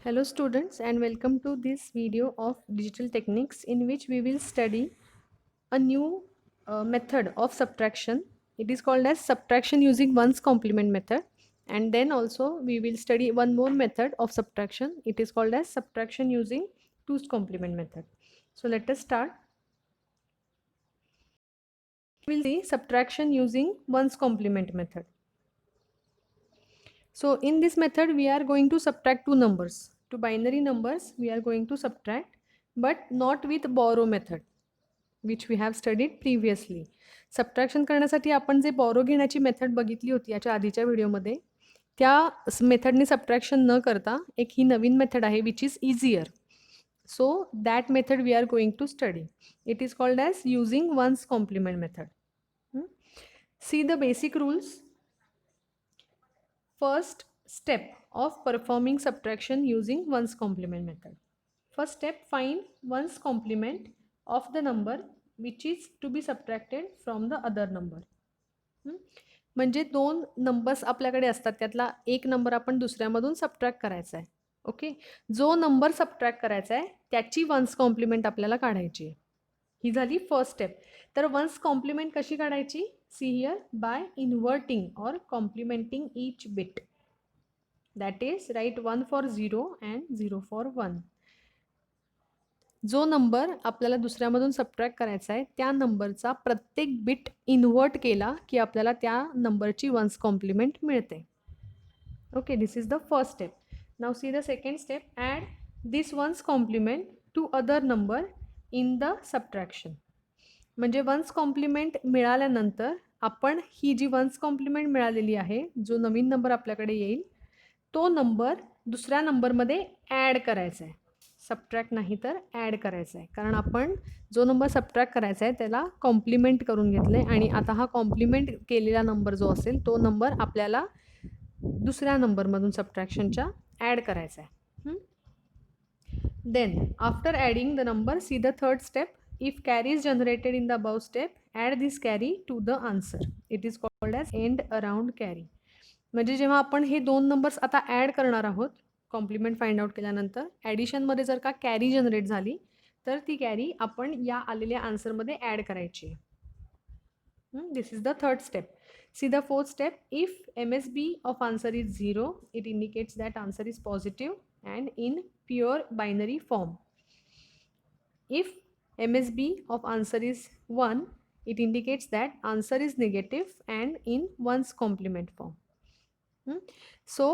Hello students and welcome to this video of digital techniques in which we will study a new method of subtraction. It is called as subtraction using ones complement method, and then also we will study one more method of subtraction. It is called as subtraction using twos complement method. So let us start. We will see subtraction using ones complement method. So in this method we are going to subtract two numbers. Two binary numbers we are going to subtract, but not with borrow method, which we have studied previously. Subtraction करण्यासाठी आपण जे borrow घेण्याची method बघितली होती याच्या आधीच्या व्हिडिओमध्ये, त्या मेथडने सबट्रॅक्शन न करता एक ही नवीन मेथड आहे which is easier. So that method we are going to study. It is called as using one's complement method. See the basic rules. First step of performing subtraction using ones complement method. First step, find ones complement of the number which is to be subtracted from the other number. म्हणजे दोन numbers आपल्याकडे असतात, त्यातला एक number आपण दुसऱ्यामधून subtract करायचा आहे. Okay, जो नंबर सबट्रॅक्ट करायचा आहे त्याची वन्स कॉम्प्लिमेंट आपल्याला काढायची आहे. ही झाली फर्स्ट स्टेप. तर वन्स कॉम्प्लिमेंट कशी काढायची? See here, by inverting or complementing each bit. That is write 1 for 0 and 0 for 1. जो नंबर आपल्याला दुसऱ्यामधून सबट्रॅक्ट करायचा आहे त्या नंबरचा प्रत्येक बिट इन्व्हर्ट केला की आपल्याला त्या नंबरची वन्स कॉम्प्लिमेंट मिळते. Okay, this is the first step. Now see the second step. Add this one's complement to other number in the subtraction. म्हणजे वन्स कॉम्प्लिमेंट मिळाल्यानंतर आपण ही जी वन्स कॉम्प्लिमेंट मिळालेली आहे, जो नवीन नंबर आपल्याकडे येईल तो नंबर दुसऱ्या नंबरमध्ये ॲड करायचा आहे. सबट्रॅक्ट नाही तर ॲड करायचा आहे, कारण आपण जो नंबर सबट्रॅक्ट करायचा आहे त्याला कॉम्प्लिमेंट करून घेतलं आहे आणि आता हा कॉम्प्लिमेंट केलेला नंबर जो असेल तो नंबर आपल्याला दुसऱ्या नंबरमधून सबट्रॅक्शनच्या ॲड करायचा आहे. Then after adding the number, see the third step. If carry is generated in the above step, add this carry to the answer. It is called as end around carry. म्हणजे जेव्हा आपण हे दोन numbers आता add करणार आहोत complement find out केल्यानंतर, ॲडिशनमध्ये जर का कॅरी जनरेट झाली तर ती कॅरी आपण या आलेल्या आन्सरमध्ये ॲड करायची. This is the third step. See the fourth step. If MSB of answer is 0, it indicates that answer is positive and in pure binary form. If MSB of answer is 1, it indicates that answer is negative and in ones complement form. So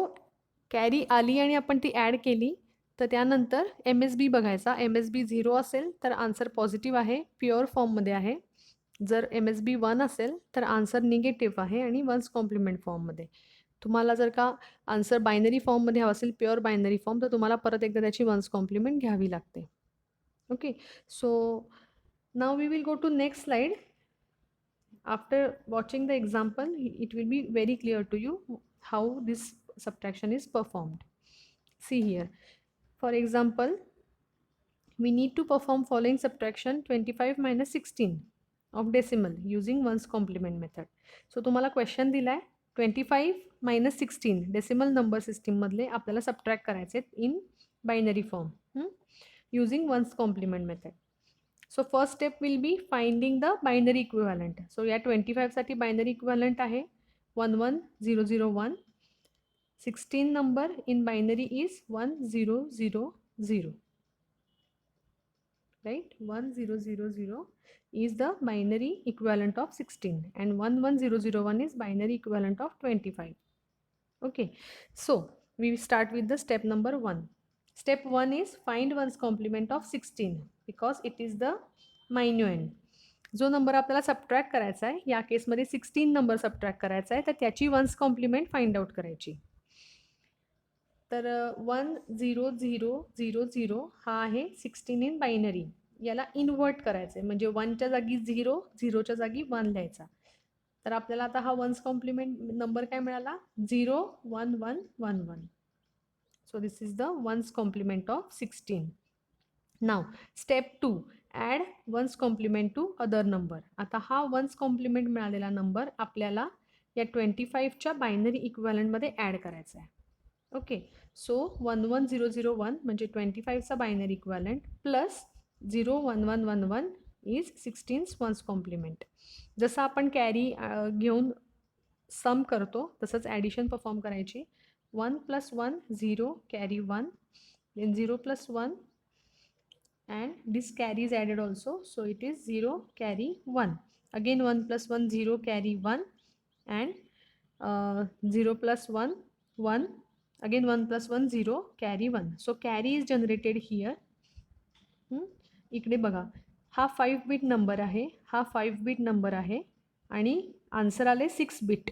carry आली आणि आपण ती add केली तर त्यानंतर MSB बघायचा. MSB 0 असेल तर आन्सर पॉझिटिव्ह आहे, प्युअर फॉर्ममध्ये आहे. जर MSB 1 असेल तर आन्सर निगेटिव्ह आहे आणि वन्स कॉम्प्लिमेंट फॉर्ममध्ये. तुम्हाला जर का आन्सर बायनरी फॉर्ममध्ये हवा असेल, प्युअर बायनरी फॉर्म, तर तुम्हाला परत एकदा त्याची वन्स कॉम्प्लिमेंट घ्यावी लागते. Okay, so now we will go to next slide. After watching the example, it will be very clear to you how this subtraction is performed. See here, for example, we need to perform following subtraction: 25 minus 16 of decimal using ones complement method. So तुम्हाला question दिला आहे 25 minus 16 decimal number system मधले आपल्याला subtract करायचे in binary form using ones complement method. So first step will be finding the binary equivalent. So या 25 साठी binary equivalent आहे 11001. 16 number in binary is 1000. Right, 1000 is the binary equivalent of 16 and 11001 is binary equivalent of 25. Okay, so we start with the step number 1. Step 1 is find ones complement of 16 because it is the minuend. जो number आपल्याला subtract करायचा आहे, या केसमध्ये 16 number subtract करायचा आहे, तर त्याची वन्स कॉम्प्लिमेंट फाइंड आउट करायची. तर 10000 हा आहे 16 इन बायनरी. याला इन्व्हर्ट करायचं आहे, म्हणजे 1च्या जागी 0, 0च्या जागी 1 लिहायचा. तर आपल्याला आता हा वन्स कॉम्प्लिमेंट नंबर काय मिळाला? 01111. So this is the ones complement of 16. Now step 2, add ones complement to other number. आता हा ones complement मिळालेला नंबर आपल्याला या 25च्या बायनरी इक्विव्हॅलंटमध्ये ॲड करायचा आहे. ओके. सो 11001 म्हणजे 25चा binary equivalent plus 01111 is 16 one's complement. जसं आपण कॅरी घेऊन सम करतो तसंच ॲडिशन परफॉर्म करायची. 1 + 1 0 carry 1, then 0 + 1 and this carry is added also, so it is 0 carry 1. Again 1 + 1 0 carry 1 and 0 + 1 1, again 1 + 1 0 carry 1. So carry is generated here. इकडे बघा, हा 5 bit number आहे, हा 5 बिट नंबर आहे आणि आन्सर आले 6 बिट.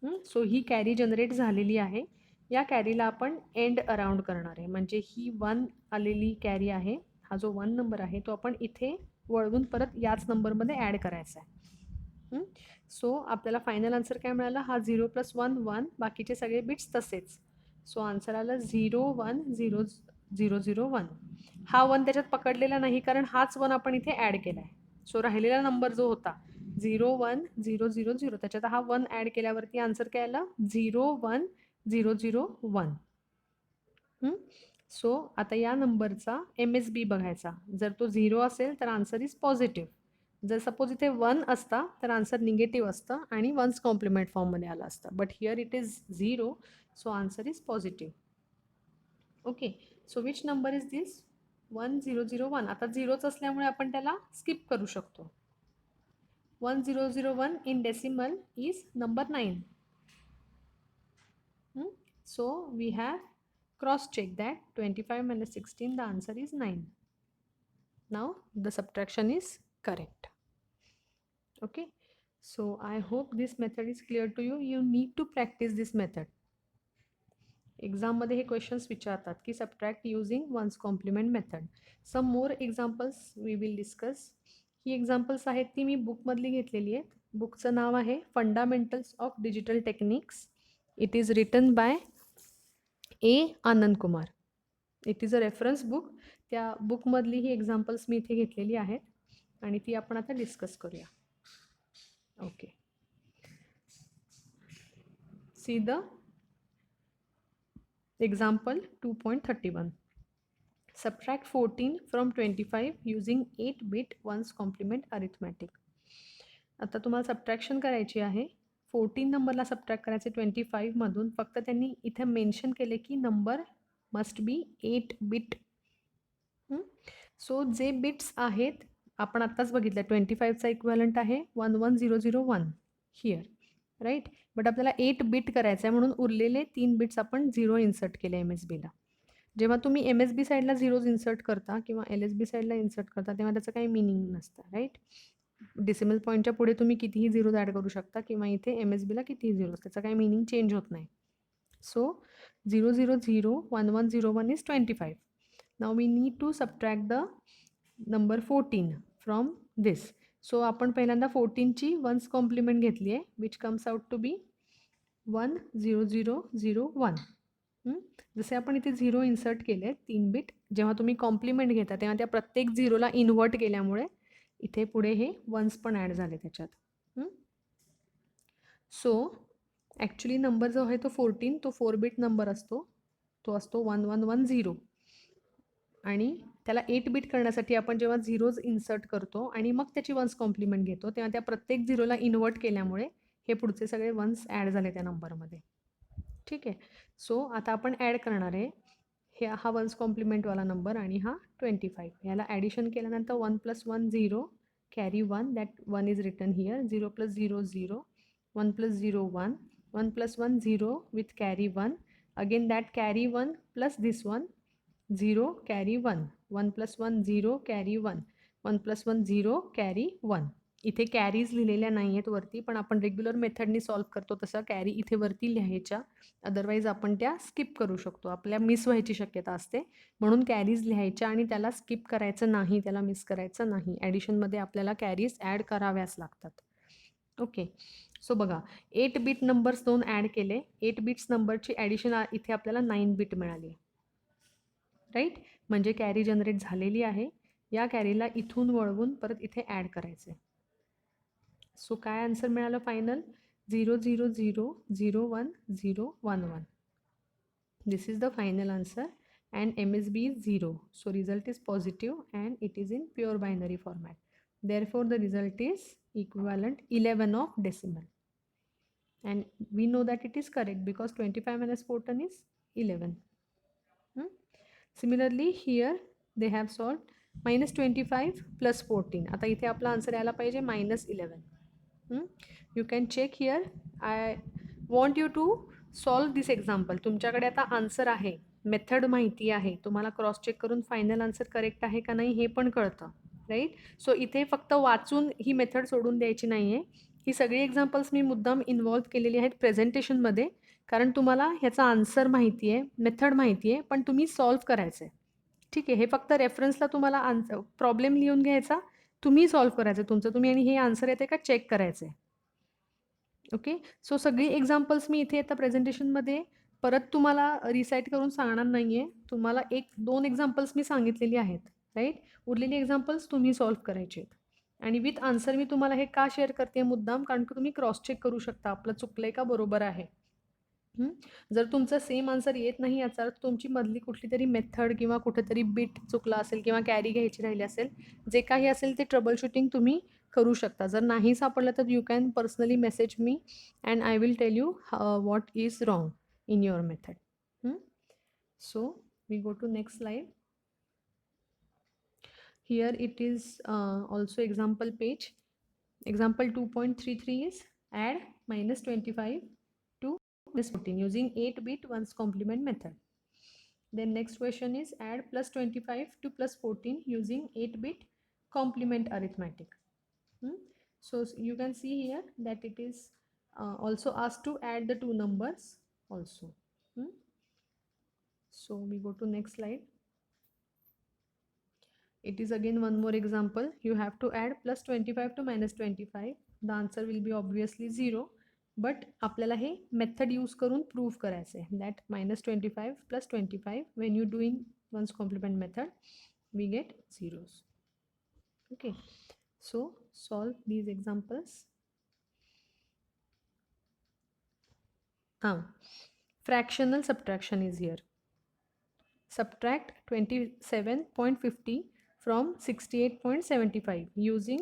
सो ही carry generate झालेली आहे. या कॅरीला आपण एंड अराउंड करणार आहे, म्हणजे ही 1 आलेली कॅरी आहे, हा जो 1 नंबर आहे तो आपण इथे वळवून परत याच नंबरमध्ये ॲड करायचा आहे. सो आपल्याला फायनल आन्सर काय मिळाला, हा 0 + 1 1, बाकीचे सगळे बिट्स तसेच. सो आन्सर आलं 0 1 0 0 0 1. हा 1 त्याच्यात पकडलेला नाही कारण हाच 1 आपण इथे ॲड केला आहे. सो राहिलेला नंबर जो होता 0 1 0 0 0, त्याच्यात हा 1 ॲड केल्यावरती आन्सर काय आला 0 1 0 0 1. सो आता या नंबरचा MSB बघायचा. जर तो 0 असेल तर आन्सर इज पॉझिटिव्ह. जर सपोज इथे 1 असता तर आन्सर निगेटिव्ह असतं आणि वन्स कॉम्प्लिमेंट फॉर्ममध्ये आला असता. But here it is 0, so answer is positive. Okay. So which number is दिस 1 0 0 1. आता 0च असल्यामुळे आपण त्याला स्किप करू शकतो. 1001 in decimal is number 9. So we have cross-checked that 25 minus 16, the answer is 9. Now the subtraction is correct. Okay. So I hope this method is clear to you. You need to practice this method. एक्झाममध्ये हे questions विचारतात की subtract using one's complement method. Some more examples we will discuss. ही examples आहेत ती मी बुकमधली घेतलेली आहेत. बुकचं नाव आहे fundamentals of digital techniques. It is written by A. Anand Kumar. It is a reference book. त्या बुकमधली ही एक्झाम्पल्स मी इथे घेतलेली आहेत आणि ती आपण आता डिस्कस करूया. Okay. See the example 2.31. Subtract 14 from 25 using 8-bit ones complement arithmetic. आता तुम्हाला सबट्रॅक्शन करायची आहे. 14 नंबरला सबट्रॅक्ट करायचे 25 मधून. फक्त त्यांनी इथे मेन्शन केले की number must be 8 bit. So जे बिट्स आहेत आपण आत्ताच बघितलं 25चा इक्विव्हॅलंट आहे 11001 हिअर, राईट. बट आपल्याला 8 बिट करायचं आहे म्हणून उरलेले 3 बिट्स आपण 0 इन्सर्ट केले MSBला. जेव्हा तुम्ही MSB साईडला 0 इन्सर्ट करता किंवा LSB साईडला इन्सर्ट करता तेव्हा त्याचं काही मिनिंग नसतं, राईट. डेसिमल पॉईंटच्या पुढे तुम्ही कितीही 0 ॲड करू शकता किंवा इथे MSBला कितीही 0, त्याचं काही मिनिंग चेंज होत नाही. So 0 0 0 1 1 0 1 is 25. Now we need to subtract the number 14 from this. So आपण पहिल्यांदा 14ची वन्स कॉम्प्लिमेंट घेतली आहे which comes out to be 1 0 0 0 1. जसे आपण इथे 0 इन्सर्ट केले 3 बिट, जेव्हा तुम्ही कॉम्प्लिमेंट घेता तेव्हा त्या प्रत्येक 0ला इन्व्हर्ट केल्यामुळे इथे पुढे हे वन्स पण ॲड झाले त्याच्यात. सो ॲक्च्युली नंबर जो आहे तो 14 तो 4 बिट नंबर असतो, तो असतो 1110 आणि त्याला 8 बिट करण्यासाठी आपण जेव्हा 0s इन्सर्ट करतो आणि मग त्याची वन्स कॉम्प्लिमेंट घेतो तेव्हा त्या प्रत्येक 0ला इन्व्हर्ट केल्यामुळे हे पुढचे सगळे वन्स ॲड झाले त्या नंबरमध्ये. ठीक आहे. सो आता आपण ॲड करणार आहे हा वन्स कॉम्प्लिमेंटवाला नंबर आणि हा 25. याला ॲडिशन केल्यानंतर 1 + 1 0 carry 1, that 1 is written here. 0 + 0 0, 1 + 0 1, 1 + 1 0 with carry 1, again that carry 1 plus this 1 0 carry 1, 1 + 1 0 carry 1, 1 + 1 0 carry 1. इथे कॅरीज लिहिलेल्या नाही आहेत वरती, पण आपण रेग्युलर मेथडनी सॉल्व करतो तसं कॅरी इथे वरती लिहायच्या, अदरवाईज आपण त्या स्किप करू शकतो. आपल्या मिस व्हायची शक्यता असते म्हणून कॅरीज लिहायच्या आणि त्याला स्किप करायचं नाही, त्याला मिस करायचं नाही. ॲडिशनमध्ये आपल्याला कॅरीज ॲड कराव्याच लागतात. ओके. सो बघा 8 बिट नंबर्स 2 ॲड केले. 8 बिट्स नंबरची ॲडिशन इथे आपल्याला 9 बिट मिळाली, राईट. म्हणजे कॅरी जनरेट झालेली आहे. या कॅरीला इथून वळवून परत इथे ॲड करायचे. सो काय आन्सर मिळालं final 0 0 0 0 1 0 1 1. This is the final answer, and MSB is 0. So result is positive and it is in pure binary format. Therefore, the result is equivalent 11 of decimal. And we know that it is correct because 25 minus 14 is 11. Similarly, here they have solved minus 25 plus 14. आता इथे आपला answer यायला पाहिजे minus 11. You can check here. I want you to solve this example. तुमच्याकडे आता answer आहे, method माहिती आहे, तुम्हाला क्रॉस चेक करून फायनल आन्सर करेक्ट आहे का नाही हे पण कळतं, राईट. सो इथे फक्त वाचून ही मेथड सोडून द्यायची नाही आहे. ही सगळी एक्झाम्पल्स मी मुद्दाम इन्व्हॉल्व केलेली आहेत प्रेझेंटेशनमध्ये, कारण तुम्हाला ह्याचा आन्सर माहिती आहे, मेथड माहिती आहे, पण तुम्ही सॉल्व्ह करायचं आहे. ठीक आहे, हे फक्त रेफरन्सला तुम्हाला प्रॉब्लेम लिहून घ्यायचा, तुम्ही सॉल्व्ह करायचं तुमचं तुम्ही, आणि हे आन्सर येते का चेक करायचं आहे. ओके. सो सगळी एक्झाम्पल्स मी इथे आता प्रेझेंटेशनमध्ये परत तुम्हाला रिसाईट करून सांगणार नाही आहे. तुम्हाला 1-2 एक्झाम्पल्स मी सांगितलेली आहेत, राईट. उरलेली एक्झाम्पल्स तुम्ही सॉल्व्ह करायचे आहेत. आणि विथ आन्सर मी तुम्हाला हे का शेअर करते मुद्दाम, कारण की तुम्ही क्रॉस चेक करू शकता आपलं चुकलं आहे का बरोबर आहे. जर तुमचं सेम आन्सर येत नाही याचा अर्थ तुमची मधली कुठली तरी मेथड किंवा कुठेतरी बिट चुकला असेल किंवा कॅरी घ्यायची राहिली असेल, जे काही असेल ते ट्रबल शूटिंग तुम्ही करू शकता. जर नाही सापडलं तर you can personally message me and I will tell you what is wrong in your method. So we go to next slide. Here it is also example page. Example 2.33 is add minus 25 to minus 14 using 8-bit ones complement method. Then next question is add plus 25 to plus 14 using 8-bit complement arithmetic. So you can see here that it is also asked to add the two numbers also. So we go to next slide. It is again one more example. You have to add plus 25 to minus 25. The answer will be obviously 0. But आपल्याला हे method use करून prove करायचं आहे that minus 25 plus 25 when you doing ones complement method we get zeros. Okay. So solve these examples. Fractional subtraction is here. Subtract 27.50 from 68.75 using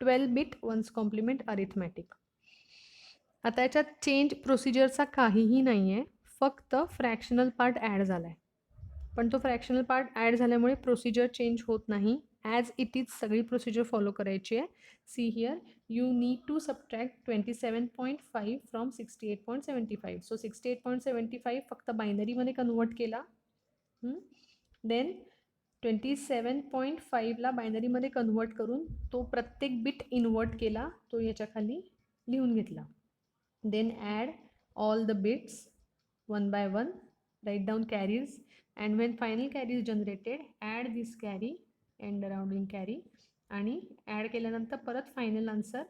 12-bit ones complement arithmetic. आता याच्यात change प्रोसिजरचा काहीही नाही आहे, फक्त fractional part add झाला आहे. पण तो फ्रॅक्शनल पार्ट ॲड झाल्यामुळे प्रोसिजर चेंज होत नाही. ॲज इट इज सगळी प्रोसिजर फॉलो करायची आहे. See here you need to subtract 27.5 from 68.75. So 68.75 फक्त बायनरीमध्ये कन्वर्ट केला. देन 27.5ला बायनरीमध्ये कन्वर्ट करून तो प्रत्येक बिट इन्वर्ट केला, तो याच्या खाली लिहून घेतला. Then add all the bits one by one, write down carries, and when final carry is generated add this carry and rounding carry आणि ॲड केल्यानंतर परत फायनल आन्सर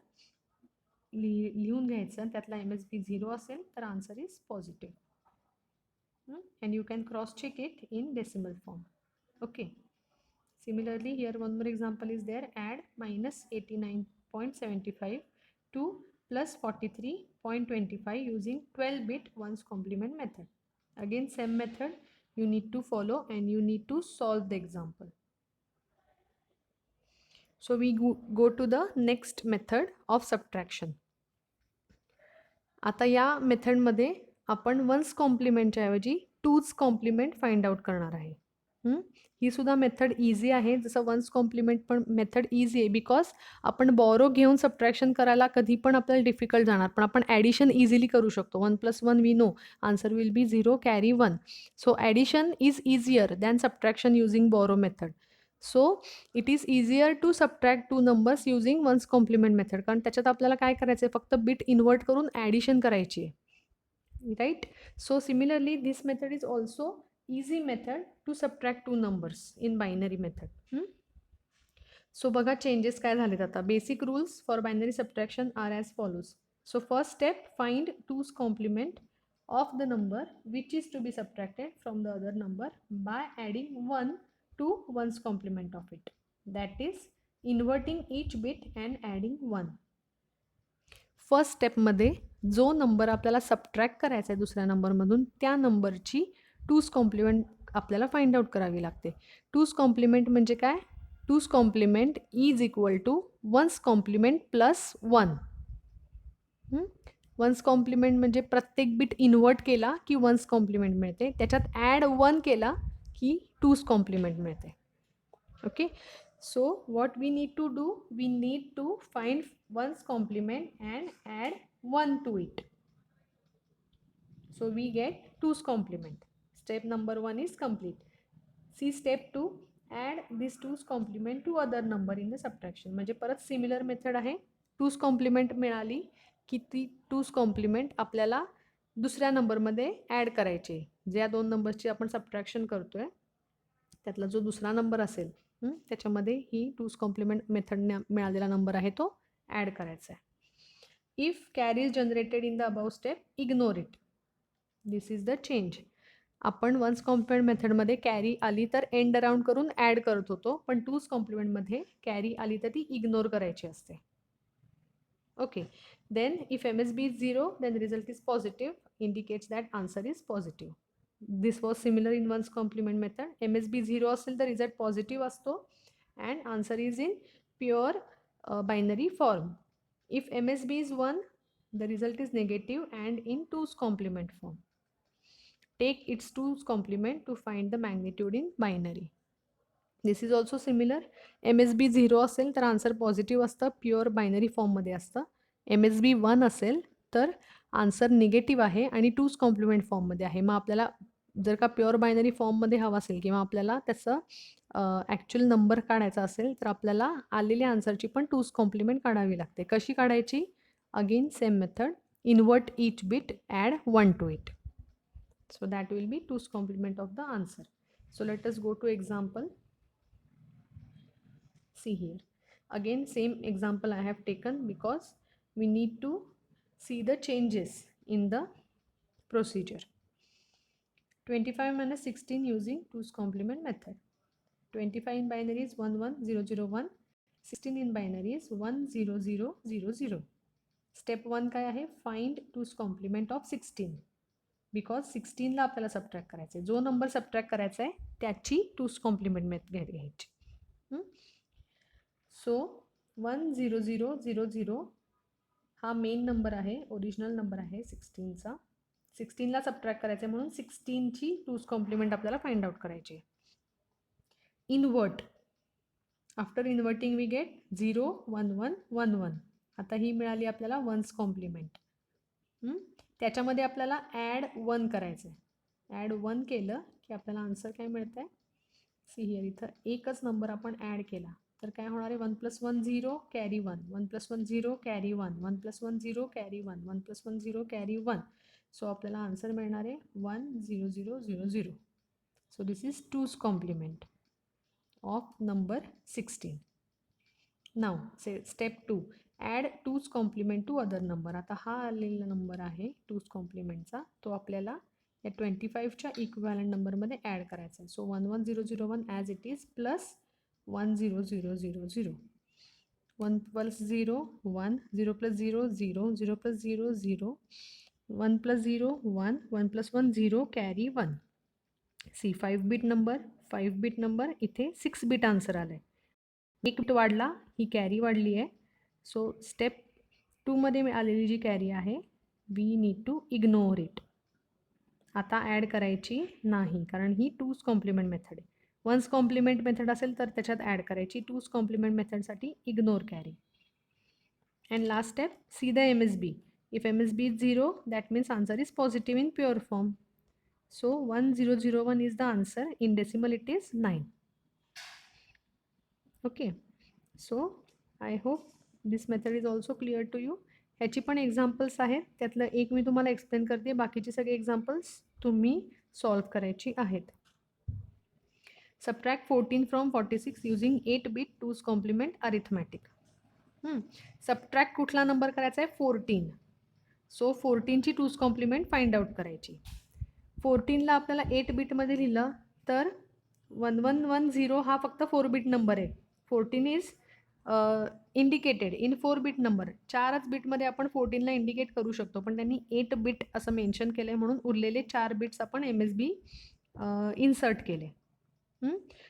लिहून घ्यायचं. त्यातला MSB 0 असेल तर answer is positive. and you can cross check it in decimal form. Okay. Similarly here one more example is there. Add minus 89.75 to plus 43.25 using 12-bit ones complement method. Again same method you need to follow and you need to solve the example. So we go to the next method of subtraction. आता या मेथडमध्ये आपण once कॉम्प्लिमेंटच्या ऐवजी twos complement find out करणार आहे. ही सुद्धा method easy आहे, जसं वन्स कॉम्प्लिमेंट पण मेथड इझी आहे बिकॉज आपण बॉरो घेऊन सबट्रॅक्शन करायला कधी पण आपल्याला डिफिकल्ट जाणार, पण आपण ॲडिशन इझिली करू शकतो. 1 + 1 we know answer will be 0 carry 1. So addition is easier than subtraction using borrow method. So it is easier to subtract two numbers using one's complement method, कारण त्याच्यात आपल्याला काय करायचं आहे, फक्त बिट इन्वर्ट करून ॲडिशन करायची आहे, right. So similarly this method is also easy method to subtract two numbers in binary method. So बघा चेंजेस काय झालेत आता. Basic rules for binary subtraction are as follows. So first step, find two's complement of the number which is to be subtracted from the other number by adding 1 to one's complement of it. That is inverting each bit and adding 1. First स्टेपमध्ये जो number आपल्याला subtract करायचा आहे दुसऱ्या नंबरमधून त्या नंबरची two's complement आपल्याला फाइंड आउट करावी लागते. टूज कॉम्प्लिमेंट म्हणजे काय? Two's complement is equal to one's complement plus 1. One's complement म्हणजे प्रत्येक बिट इन्व्हर्ट केला की वन्स कॉम्प्लिमेंट मिळते. त्याच्यात ॲड 1 केला की टूज कॉम्प्लिमेंट मिळते. Okay, so what we need to do, we need to find one's complement and add 1 to it. So we get 2's complement. Step number 1 is complete. See step 2, add this 2's complement to other number in the subtraction. म्हणजे परत similar method आहे. 2's complement मिळाली की ती 2's complement आपल्याला दुसऱ्या नंबरमध्ये add करायची. ज्या दोन नंबर्सची आपण सबट्रॅक्शन करतोय त्यातला जो दुसरा नंबर असेल त्याच्यामध्ये ही 2's complement मेथडने मिळालेला नंबर आहे तो ॲड करायचा आहे. If carry is generated in the above step, ignore it. This is the change. आपण वन्स कॉम्प्लिमेंट मेथडमध्ये कॅरी आली तर एंड अराउंड करून ॲड करत होतो, पण टूज कॉम्प्लिमेंटमध्ये कॅरी आली तर ती इग्नोर करायची असते. Okay, then if MSB is 0 then result is positive, indicates that answer is positive. This was similar in one's complement method. MSB 0 असेल तर रिझल्ट पॉझिटिव्ह असतो and answer is in pure binary form. If MSB is 1 the result is negative and in 2's complement form. Take its 2's complement to find the magnitude in binary. This is also similar. MSB 0 असेल तर answer positive असतं, pure binary फॉर्ममध्ये असतं. MSB 1 असेल तर answer negative आहे आणि 2's complement फॉर्ममध्ये आहे. मग आपल्याला जर का प्युअर बायनरी फॉर्ममध्ये हवा असेल किंवा आपल्याला त्याचं ॲक्च्युअल नंबर काढायचा असेल तर आपल्याला आलेल्या आन्सरची पण 2's कॉम्प्लिमेंट काढावी लागते. कशी काढायची? Again same method, invert each bit, add 1 to it. So that will be 2's complement of the answer. So let us go to example. See here. Again same example I have taken because we need to see the changes in the procedure. 25 minus 16 using 2's complement method. 25 in binary is 11001. 16 in binary is 10000. Step 1 काय आहे? Find 2's complement of 16. Because 16ला आपल्याला subtract करायचं आहे. जो number subtract करायचा आहे त्याची 2's कॉम्प्लिमेंट मेथड घ्यायची. सो 10000 हा मेन नंबर आहे, ओरिजिनल नंबर आहे 16चा. 16ला सबट्रॅक्ट करायचं आहे म्हणून 16ची 2's कॉम्प्लिमेंट आपल्याला फाइंड आउट करायची आहे. Invert. After inverting we get 0 1 1 1 1. आता ही मिळाली आपल्याला वन्स कॉम्प्लिमेंट. त्याच्यामध्ये आपल्याला ॲड 1 करायचं आहे. ॲड 1 केलं की आपल्याला आन्सर काय मिळतं आहे? सी हिअर, इथं एकच नंबर आपण ॲड केला तर काय होणार आहे? 1 + 1 0 कॅरी 1, 1 + 1 0 कॅरी 1, 1 + 1 0 कॅरी 1, 1 + 1 0 कॅरी 1. सो आपल्याला आन्सर मिळणार आहे 10000. So this is 2's complement of number 16. Now step 2, add 2's complement to other number. आता हा आलेला नंबर आहे 2's कॉम्प्लिमेंटचा, तो आपल्याला या 25च्या इक्विव्हॅलंट नंबरमध्ये ॲड करायचा आहे. So 11001 as it is plus 10000. 1 + 0 1, 0 + 0 0, 0 + 0 0, 1 + 0 1, 1 + 1 0 carry 1. See 5 bit number, 5 bit number, इथे 6 बिट आन्सर आलं आहे. 1 बिट वाढला, ही कॅरी वाढली आहे. सो स्टेप 2मध्ये आलेली जी कॅरी आहे we need to ignore it. आता ॲड करायची नाही कारण ही 2's कॉम्प्लिमेंट मेथड आहे. वन्स कॉम्प्लिमेंट मेथड असेल तर त्याच्यात ॲड करायची. 2's कॉम्प्लिमेंट मेथडसाठी ignore carry. And last step, see the MSB. If MSB is 0 that means answer is positive in pure form. So 1001 is the answer. In decimal it is 9. Okay, so I hope this method is also clear to you. ह्याची पण examples आहेत, त्यातलं एक मी तुम्हाला explain करते, बाकीची सगळे examples तुम्ही सॉल्व करायची आहेत. Subtract 14 from 46 using 8 bit 2's complement arithmetic. Subtract कुठला नंबर करायचा आहे? 14. सो 14ची 2's कॉम्प्लिमेंट फाइंड आउट करायची. 14ला आपल्याला 8 बिटमध्ये लिहिलं तर 1110 हा फक्त 4 बिट नंबर आहे. 14 is indicated in 4 bit number. 4च बिटमध्ये आपण 14ला इंडिकेट करू शकतो, पण त्यांनी 8 बिट असं मेन्शन केलं आहे म्हणून उरलेले 4 बिट्स आपण MSB इन्सर्ट केले.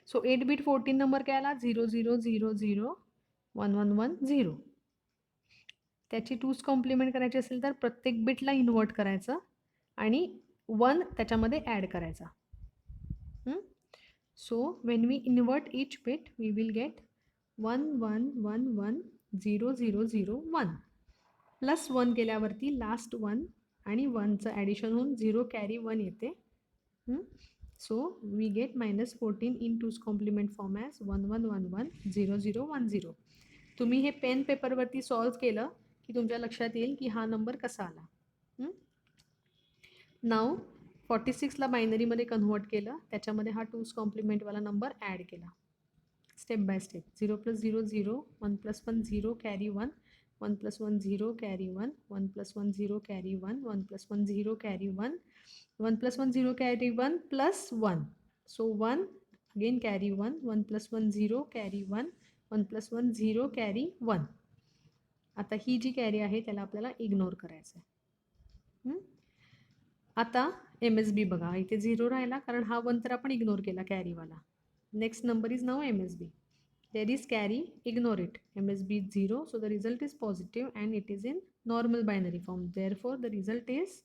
सो 8 बीट 14 नंबर काय आला 00001110. त्याची 2's कॉम्प्लिमेंट करायची असेल तर प्रत्येक बिटला इन्व्हर्ट करायचं आणि 1 त्याच्यामध्ये ॲड करायचा. So when we invert each bit we will get 11110001 plus 1 केल्यावरती लास्ट 1 आणि 1चं ॲडिशन होऊन 0 कॅरी 1 येते. So we get -14 in 2's complement form as 11110010. तुम्ही हे पेन पेपरवरती सॉल्व केलं की तुमच्या लक्षात येईल की हा नंबर कसा आला. नाव 46ला बायनरीमध्ये कन्व्हर्ट केलं, त्याच्यामध्ये हा 2's कॉम्प्लिमेंटवाला नंबर ॲड केला step by step. 0 + 0 0, 1 + 1 0 carry 1, 1 + 1 0 carry 1, 1 + 1 0 carry 1, 1 + 1 0 carry 1, 1 + 1 0 carry 1 plus 1. So 1 again carry 1, 1 + 1 0 carry 1, 1 + 1 0 carry 1. आता ही जी कॅरी आहे त्याला आपल्याला इग्नोर करायचं आहे. आता MSB बघा, इथे 0 राहिला कारण हा 1 तर आपण इग्नोर केला कॅरीवाला. Next number is now MSB. There is carry, ignore it. MSB is 0, so the result is positive and it is in normal binary form. Therefore, the result is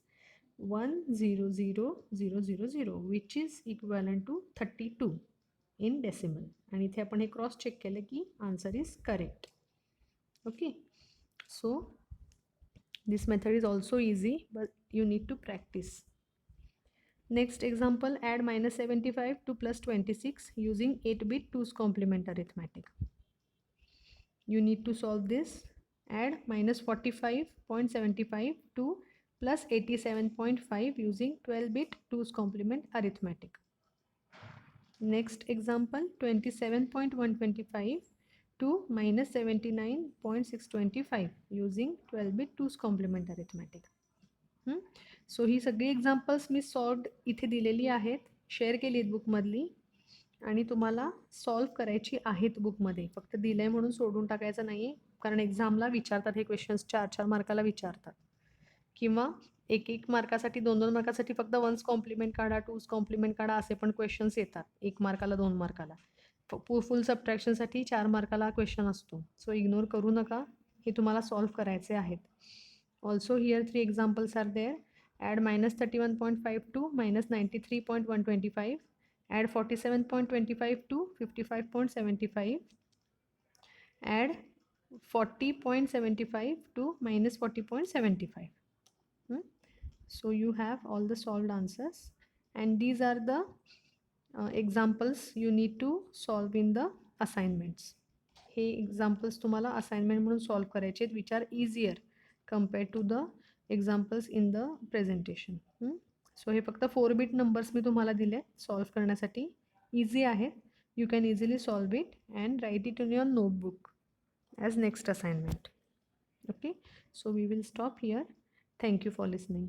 100000, which is equivalent to 32 in decimal. And इथे आपण हे cross check केलं की answer is correct. Okay, so this method is also easy, but you need to practice. Next example, add -75 to +26 using 8-bit 2's complement arithmetic. You need to solve this. Add -45.75 to +87.5 using 12-bit 2's complement arithmetic. Next example, 27.125 to -79.625 using 12-bit 2's complement arithmetic. So ही सगळी examples मी solved इथे दिलेली आहेत, share केली आहेत बुकमधली आणि तुम्हाला solve करायची आहेत बुकमध्ये. फक्त दिलं आहे म्हणून सोडून टाकायचं नाही आहे, कारण एक्झामला विचारतात हे क्वेश्चन्स, 4-4 मार्काला विचारतात. किंवा 1-1 मार्कासाठी 2-2 मार्कासाठी फक्त 1's कॉम्प्लिमेंट काढा, 2's कॉम्प्लिमेंट काढा असे पण क्वेश्चन्स येतात 1 मार्काला 2 मार्काला. फुल सबट्रॅक्शनसाठी 4 मार्काला क्वेश्चन असतो. सो इग्नोर करू नका, हे तुम्हाला सॉल्व करायचे आहेत. Also here 3 examples are there. Add -31.5 to -93.125. Add 47.25 to 55.75. Add 40.75 to -40.75. So you have all the solved answers, and these are the examples you need to solve in the assignments. हे examples तुम्हाला assignment म्हणून solve करायचे आहेत, which are easier compared to the examples in the presentation. So हे फक्त 4-bit numbers मी तुम्हाला दिले solve करण्यासाठी. इझी आहेत, you can easily solve it and write it in your notebook as next assignment. Okay, so we will stop here. Thank you for listening.